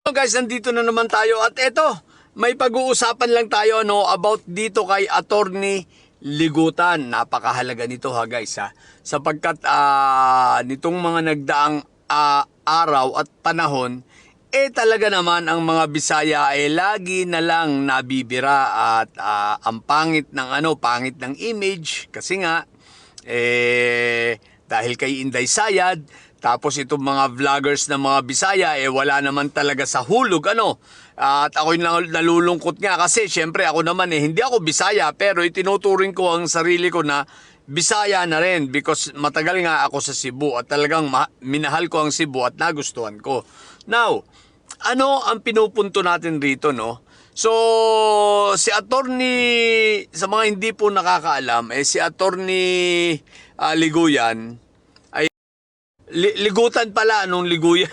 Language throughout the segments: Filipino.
So guys, nandito na naman tayo at eto, may pag-uusapan lang tayo about dito kay Attorney Ligutan. Napakahalaga nito guys sapagkat nitong mga nagdaang araw at panahon, talaga naman ang mga Bisaya ay lagi na lang nabibira at ang pangit ng image kasi nga dahil kay Inday Sayad. Tapos itong mga vloggers na mga Bisaya, wala naman talaga sa hulog, At ako'y nalulungkot nga kasi syempre ako naman hindi ako Bisaya, pero itinuturing ko ang sarili ko na Bisaya na rin because matagal nga ako sa Cebu at talagang minahal ko ang Cebu at nagustuhan ko. Now, ano ang pinupunto natin rito, So, si Attorney, sa mga hindi po nakakaalam, si Attorney Liguyan, Ligutan pala, Liguyan.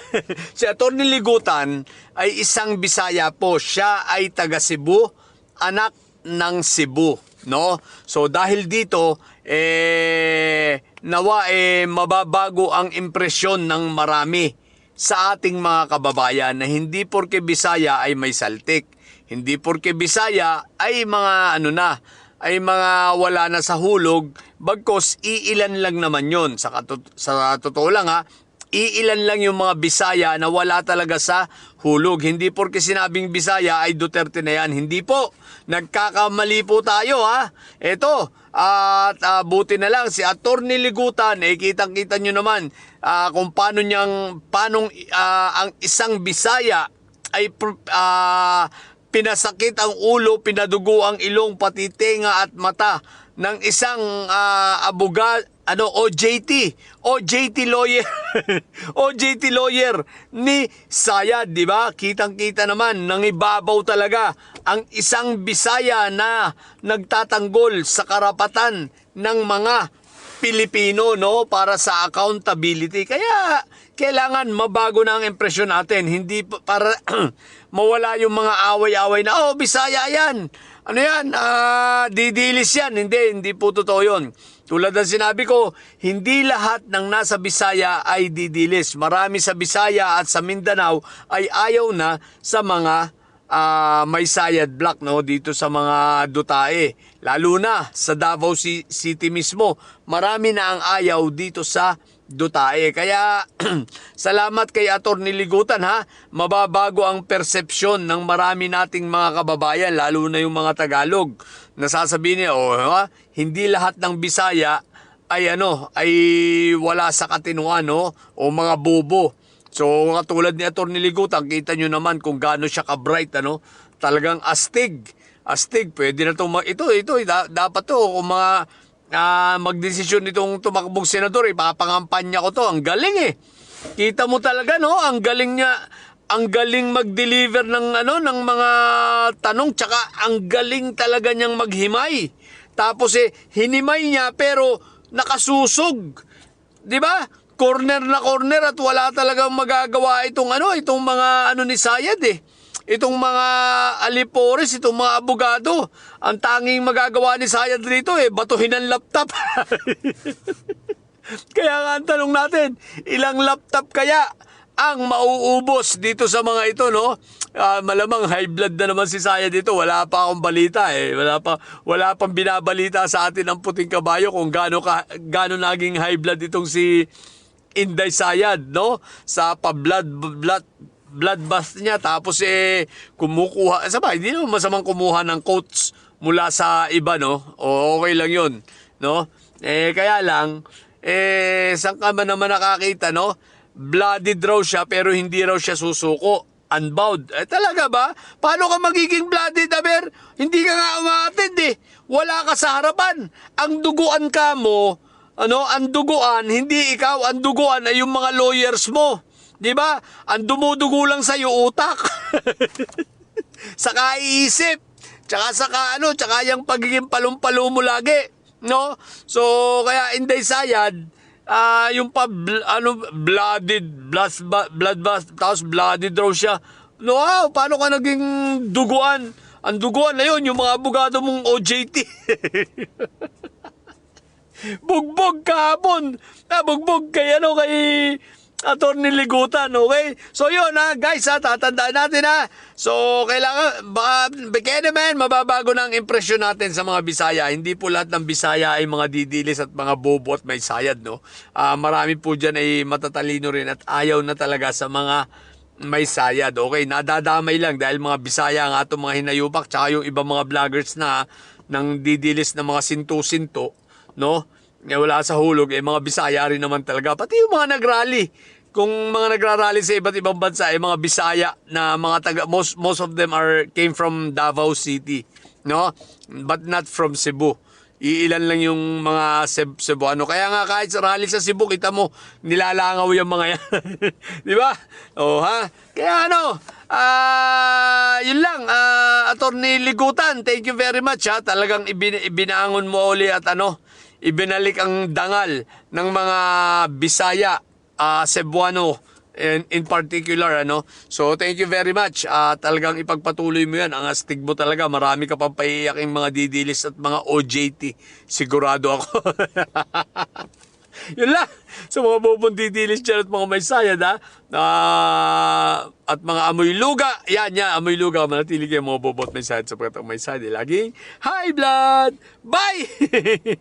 Si Attorney Ligutan ay isang Bisaya po. Siya ay taga Cebu, anak ng Cebu, So dahil dito nawa mababago ang impresyon ng marami sa ating mga kababayan na hindi porke Bisaya ay may saltik. Hindi porke Bisaya ay mga ay mga wala na sa hulog, bagkos iilan lang naman yun. Sa totoo lang iilan lang yung mga Bisaya na wala talaga sa hulog. Hindi porke sinabing Bisaya ay Duterte na yan. Hindi po. Nagkakamali po tayo Ito, at buti na lang si Attorney Ligutan, kitang-kita nyo naman kung paano ang isang Bisaya ay pinasakit ang ulo, pinadugo ang ilong, pati tenga at mata ng isang OJT lawyer. OJT lawyer ni Sayad, di ba? Kitang-kita naman, nangibabaw talaga ang isang Bisaya na nagtatanggol sa karapatan ng mga Pilipino, para sa accountability. Kaya kailangan mabago na ang impresyon natin, hindi para mawala yung mga away-away na Bisaya yan. Ano yan? Didilis yan. Hindi po totoo yun. Tulad ng sinabi ko, hindi lahat ng nasa Bisaya ay didilis. Marami sa Bisaya at sa Mindanao ay ayaw na sa mga may Sayad Black dito sa mga Dutae. Lalo na sa Davao City mismo. Marami na ang ayaw dito sa Dutae. Kaya salamat kay Attorney Ligutan mababago ang persepsyon ng marami nating mga kababayan, lalo na yung mga Tagalog. Nasasabihin niya, hindi lahat ng Bisaya ay ay wala sa katinuan o mga bobo. So katulad ni Attorney Ligutan, kita nyo naman kung gaano siya ka-bright, talagang astig. Pwede na ito dapat to kung mga magdesisyon nitong tumakbong senador, ipapangampanya ko to. Ang galing Kita mo talaga ang galing niya, ang galing mag-deliver ng mga tanong, tsaka ang galing talaga niyang maghimay. Tapos hinimay niya pero nakasusog. 'Di ba? Corner na corner at wala talagang magagawa itong mga ni Sayad Itong mga alipores, itong mga abogado, ang tanging magagawa ni Sayad rito batuhin ang laptop. Kaya nga ang tanong natin, ilang laptop kaya ang mauubos dito sa mga ito, malamang high blood na naman si Sayad dito. Wala pa akong balita Wala pang binabalita sa atin ang puting kabayo kung gaano naging high blood itong si Inday Sayad, sa blood bath niya. Tapos kumukuha, hindi naman masamang kumuha ng quotes mula sa iba, O okay lang yun, kaya lang, saan ka man naman nakakita, blooded raw siya pero hindi raw siya susuko. Unbound. Talaga ba? Paano ka magiging blooded, aber? Hindi ka nga umaatid Wala ka sa harapan. Ang duguan ka mo, ang duguan, hindi ikaw, ang duguan ay yung mga lawyers mo. Di ba? Ang dumudugo lang sa'yo utak. Saka iisip. Tsaka yung pagiging palum-palo mo lagi. So, kaya Inday Sayad, yung blooded, blood bath, tapos blooded raw siya. Paano ka naging duguan? Ang duguan na yun, yung mga abogado mong OJT. Bugbog kahapon. Bugbog kay Attorney Ligutan, okay? So yun guys tatandaan natin So kailangan, baka bekene man, mababago na ang impresyon natin sa mga Bisaya. Hindi po lahat ng Bisaya ay mga didilis at mga bobo at may sayad, no? Marami po dyan ay matatalino rin at ayaw na talaga sa mga may sayad, okay? Nadadamay lang dahil mga Bisaya nga itong mga hinayupak tsaka yung ibang mga vloggers na nang didilis ng mga sinto-sinto, no? Wala sa hulog, mga Bisaya rin naman talaga. Pati yung mga nagrally. Kung mga nagrarally sa iba't ibang bansa, mga Bisaya na mga taga, most of them came from Davao City, no? But not from Cebu. Iilan lang yung mga Cebuano. Kaya nga kahit sa rally sa Cebu, kita mo, nilalangaw yung mga yan. Di ba? Kaya yun lang. Attorney Ligutan, thank you very much Talagang ibinaangon mo uli at ibinalik ang dangal ng mga Bisaya, Cebuano in particular, So, thank you very much. Talagang ipagpatuloy mo yan. Ang astig mo talaga. Marami ka pang paiiyaking mga didilis at mga OJT. Sigurado ako. Yun lang. Sa mga bobong didilis dyan at mga may sayad, at mga amoy luga. Yan, amoy luga. Manatili kayo mga bobot may sayad sapagkat ang may sayad. Laging high blood. Bye!